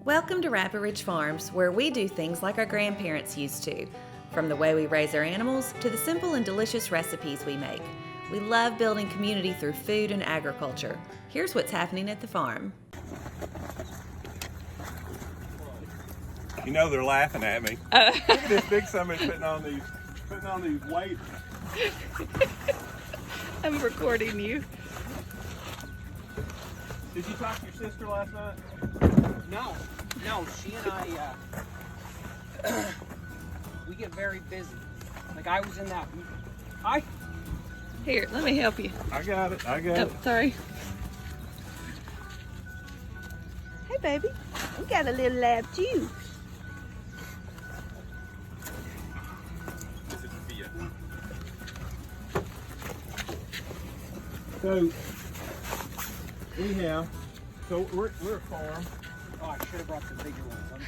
Welcome to Rapid Ridge Farms, where we do things like our grandparents used to. From the way we raise our animals to the simple and delicious recipes we make. We love building community through food and agriculture. Here's what's happening at the farm. You know they're laughing at me. Look at this big summit putting on these weights. I'm recording you. Did you talk to your sister last night? No, she and I, we get very busy. Like I was in that, Here, let me help you. I got it. Oh, sorry. Hey, baby. We got a little lab too. This is for you. So, anyhow, we're a farm. oh, I should have brought the bigger ones, I'm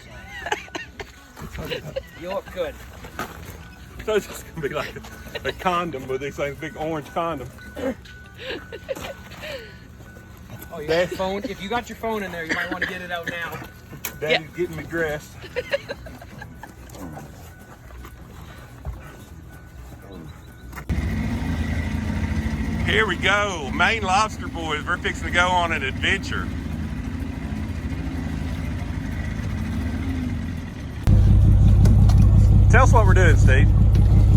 sorry. You look good. So it's just gonna be like a condom with these things, big orange condom. Oh, you got your phone? If you got your phone in there, you might want to get it out now. Daddy's getting me dressed. Here we go, Maine Lobster boys. We're fixing to go on an adventure. Tell us what we're doing, Steve.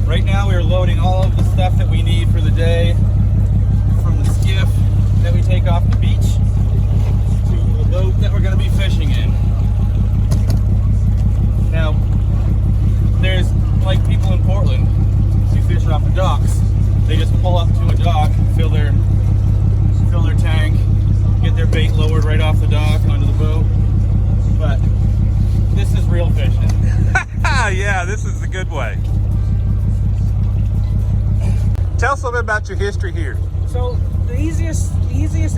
Right now we are loading all of the stuff that we need for the day from the skiff that we take off the beach to the boat that we're going to be fishing in. Now, there's like people in Portland who fish off the docks. They just pull up to a dock, fill their tank, get their bait lowered right off the dock onto the boat. But this is real fishing. Yeah, this is the good way. Tell us a little bit about your history here. So the easiest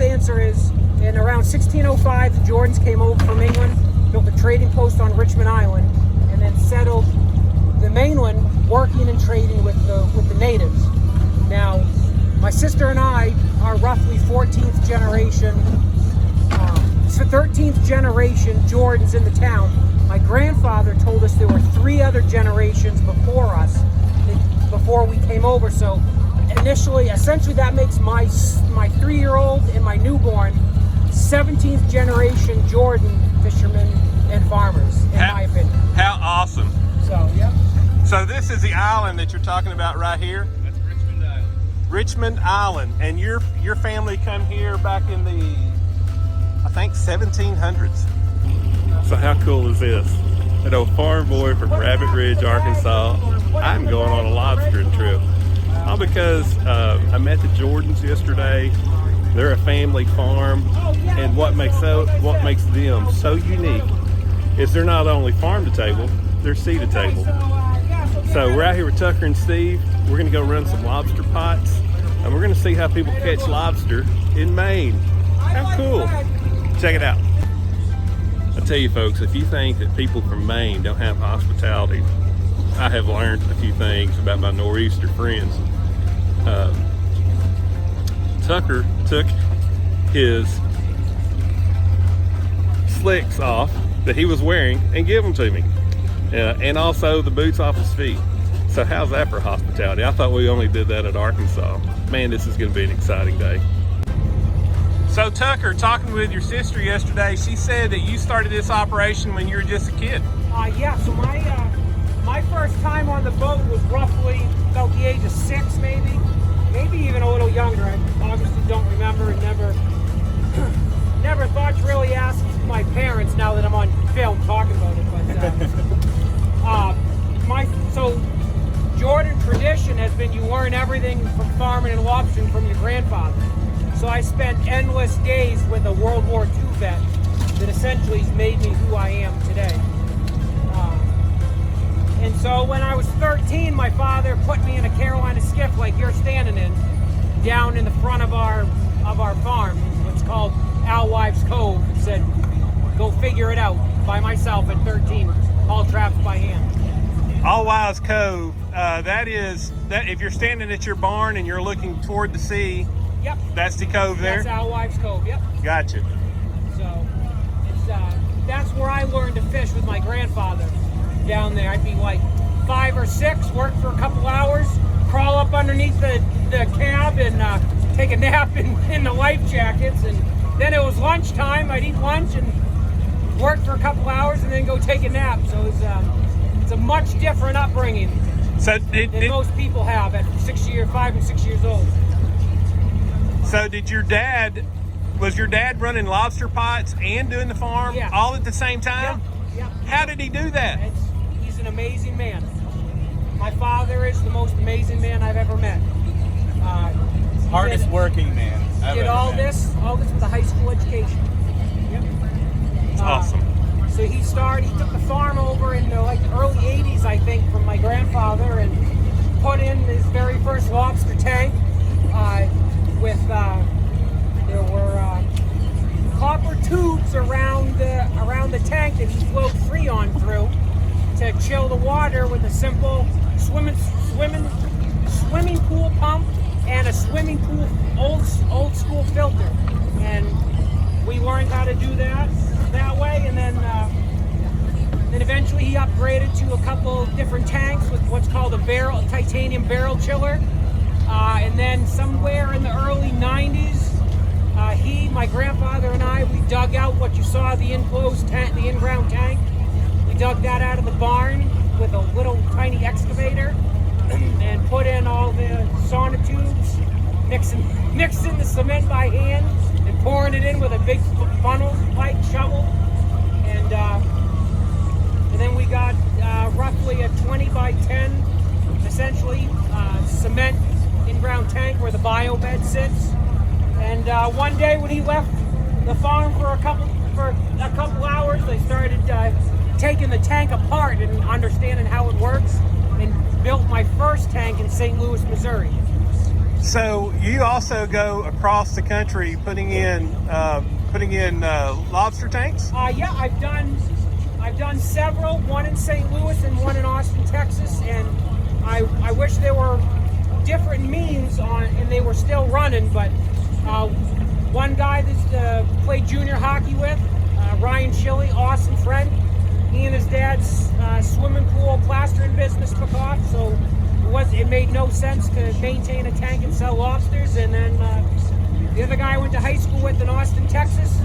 answer is in around 1605, the Jordans came over from England, built a trading post on Richmond Island, and then settled the mainland, working and trading with the natives. Now, my sister and I are roughly 14th generation, 13th generation Jordans in the town. My grandfather told us there were 3 other generations before us, before we came over. So initially, essentially that makes my 3-year-old and my newborn 17th generation Jordan fishermen and farmers, in my opinion. How awesome. So, yep. So this is the island that you're talking about right here? That's Richmond Island. Richmond Island. And your family come here back in the, I think, 1700s. So how cool is this? An old farm boy from Rabbit Ridge, Arkansas. I'm going on a lobstering trip. All because I met the Jordans yesterday. They're a family farm, and what makes them so unique is they're not only farm to table, they're sea to table. So we're out here with Tucker and Steve. We're gonna go run some lobster pots, and we're gonna see how people catch lobster in Maine. How cool. Check it out. I tell you folks, if you think that people from Maine don't have hospitality, I have learned a few things about my nor'easter friends. Tucker took his slicks off that he was wearing and gave them to me. And also the boots off his feet. So how's that for hospitality? I thought we only did that at Arkansas. Man, this is gonna be an exciting day. So Tucker, talking with your sister yesterday, she said that you started this operation when you were just a kid. Yeah, so my first time on the boat was roughly about the age of 6, maybe even a little younger. I obviously don't remember and never thought to really ask my parents now that I'm on film talking about it. But so Jordan tradition has been you learn everything from farming and lobstering from your grandfather. So I spent endless days with a World War II vet that essentially has made me who I am today. And so when I was 13, my father put me in a Carolina skiff like you're standing in, down in the front of our farm, what's called Alwives Cove, and said, go figure it out by myself at 13, all traps by hand. Alwives Cove, that if you're standing at your barn and you're looking toward the sea, yep, that's the cove there? That's Alwives Cove, yep. Gotcha. So it's that's where grandfather down there. I'd be like 5 or 6, work for a couple hours, crawl up underneath the cab and take a nap in the life jackets. And then it was lunchtime. I'd eat lunch and work for a couple hours and then go take a nap. So it's a much different upbringing than most people have at 5 and 6 years old. So was your dad running lobster pots and doing the farm all at the same time? Yeah. How did he do that? He's an amazing man. My father is the most amazing man I've ever met. Hardest working man I've did ever all met. this with a high school education. Yep. It's awesome. So he took the farm over in the early 80s, I think, from my grandfather, and put in his very first lobster tank there were copper tubes around the tank that he flowed Freon through to chill the water with a simple swimming pool pump and a swimming pool old school filter. And we learned how to do that way, and then eventually he upgraded to a couple different tanks with what's called a titanium barrel chiller. And then somewhere in the early 90s, my grandfather and we dug out what you saw, the enclosed tank, the in-ground tank. We dug that out of the barn with a little tiny excavator and put in all the sonotubes, mixing the cement by hand and pouring it in with a big funnel pipe shovel. And then we got roughly a 20 by 10, essentially, cement in-ground tank where the bio bed sits. And one day when he left the farm for a couple hours, they started taking the tank apart and understanding how it works, and built my first tank in St. Louis, Missouri. So you also go across the country putting in lobster tanks? Yeah, I've done several, one in St. Louis and one in Austin, Texas, and I wish there were different means and they were still running, but one guy that played junior hockey with, Ryan Shilley, awesome friend, he and his dad's swimming pool plastering business took off, so it made no sense to maintain a tank and sell lobsters. And then the other guy I went to high school with in Austin, Texas,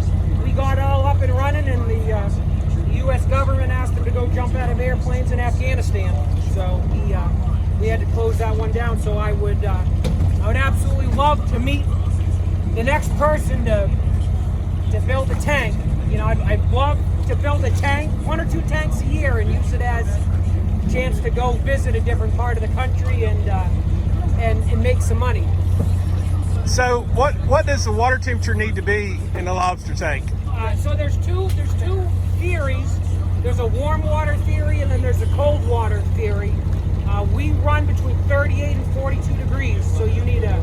we got all up and running, and the U.S. government asked him to go jump out of airplanes in Afghanistan, so we had to close that one down. So I would absolutely love to meet the next person to build a tank. I'd love to build a tank, 1 or 2 tanks a year, and use it as a chance to go visit a different part of the country and make some money. So what does the water temperature need to be in a lobster tank? So there's two theories. There's a warm water theory, and then there's a cold water theory. We run between 38 and 42 degrees, so you need a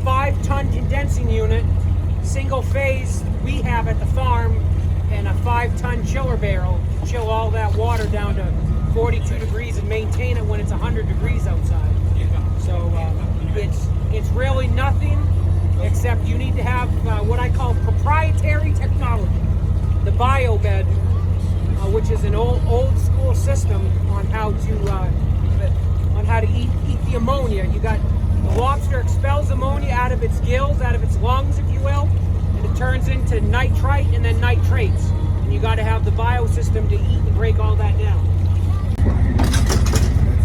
5-ton condensing unit, single phase we have at the farm, and a 5-ton chiller barrel to chill all that water down to 42 degrees and maintain it when it's 100 degrees outside. So it's really nothing except you need to have what I call proprietary technology, the bio bed, which is an old school system on how to eat the ammonia. The lobster expels ammonia out of its gills, out of its lungs, if you will, and it turns into nitrite and then nitrates. And you got to have the biosystem to eat and break all that down.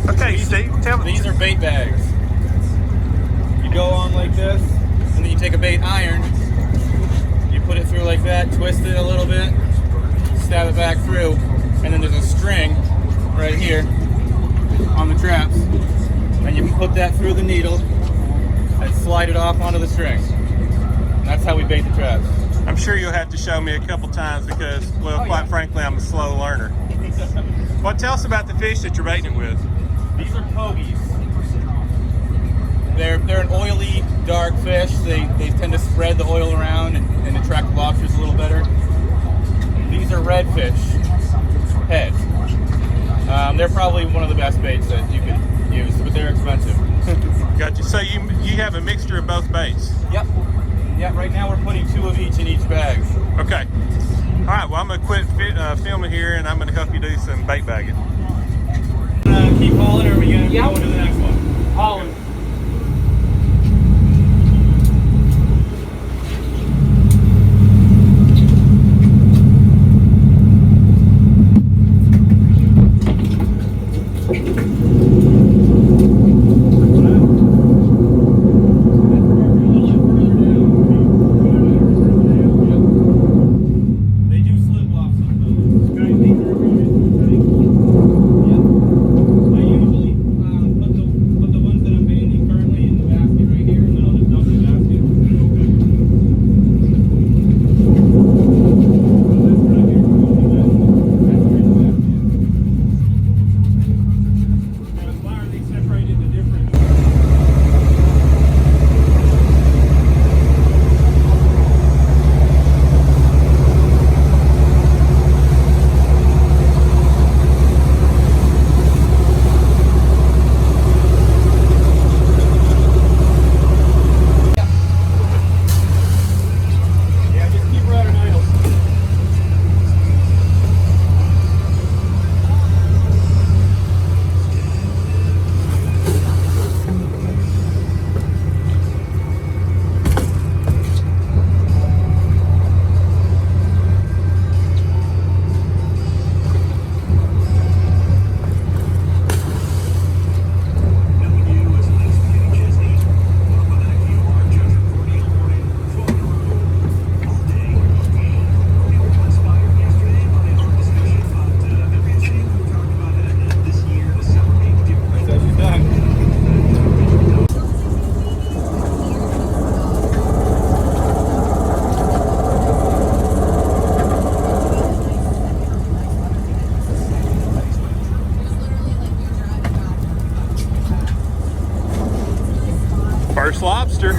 Okay, Steve, tell me. These are bait bags. You go on like this, and then you take a bait iron, you put it through like that, twist it a little bit, stab it back through, and then there's a string right here on the traps, and you can put that through the needle and slide it off onto the string. And that's how we bait the traps. I'm sure you'll have to show me a couple times because, quite frankly, I'm a slow learner. Tell us about the fish that you're baiting it with. These are pogies. They're an oily, dark fish. They tend to spread the oil around and attract lobsters a little better. These are redfish heads. They're probably one of the best baits that you could use, but they're expensive. Gotcha. So you have a mixture of both baits? Yep. Yeah, right now we're putting 2 of each in each bag. Okay. All right, well, I'm gonna quit filming here, and I'm gonna help you do some bait bagging. Keep hauling, or are we gonna go to the next one? Hauling. First lobster.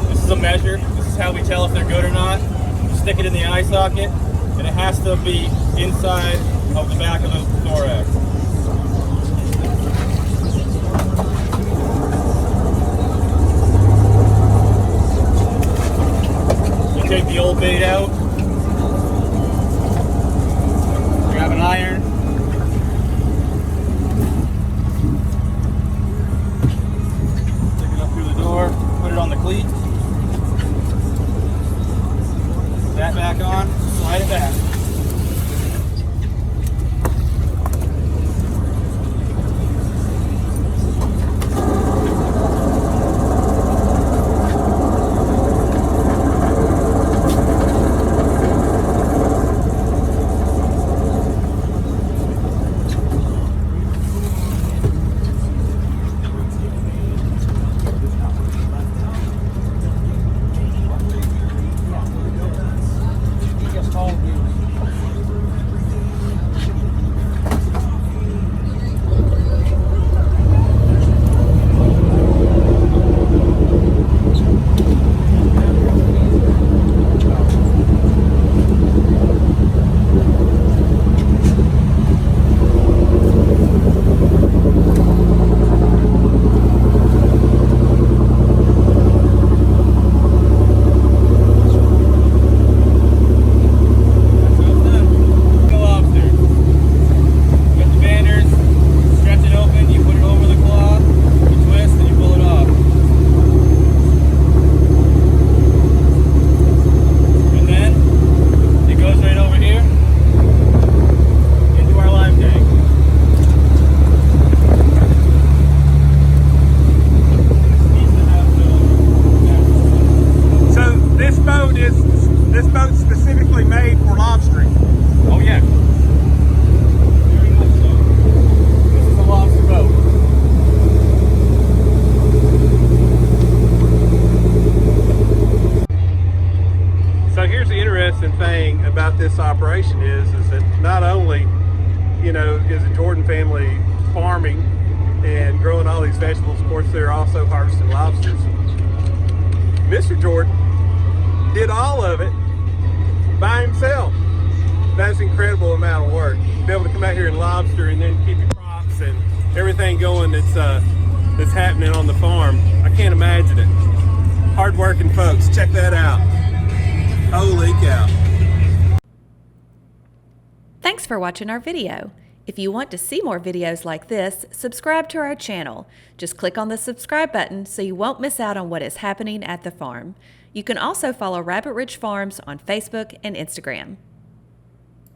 This is a measure. This is how we tell if they're good or not. You stick it in the eye socket, and it has to be inside of the back of the thorax. You take the old bait out. Grab an iron. Stick it up through the door. Put it on the cleat. That back on. Slide it back. This boat's specifically made for lobstering. Oh yeah. Very much so. This is a lobster boat. So here's the interesting thing about this operation is that not only, you know, is the Jordan family farming and growing all these vegetables, of course they're also harvesting lobsters. Mr. Jordan did all of it by himself. That's an incredible amount of work. To be able to come out here and lobster and then keep your crops and everything going, it's that's happening on the farm. I can't imagine it. Hard-working folks, check that out. Holy cow. Thanks for watching our video. If you want to see more videos like this, subscribe to our channel. Just click on the subscribe button so you won't miss out on what is happening at the farm. You can also follow Rabbit Ridge Farms on Facebook and Instagram.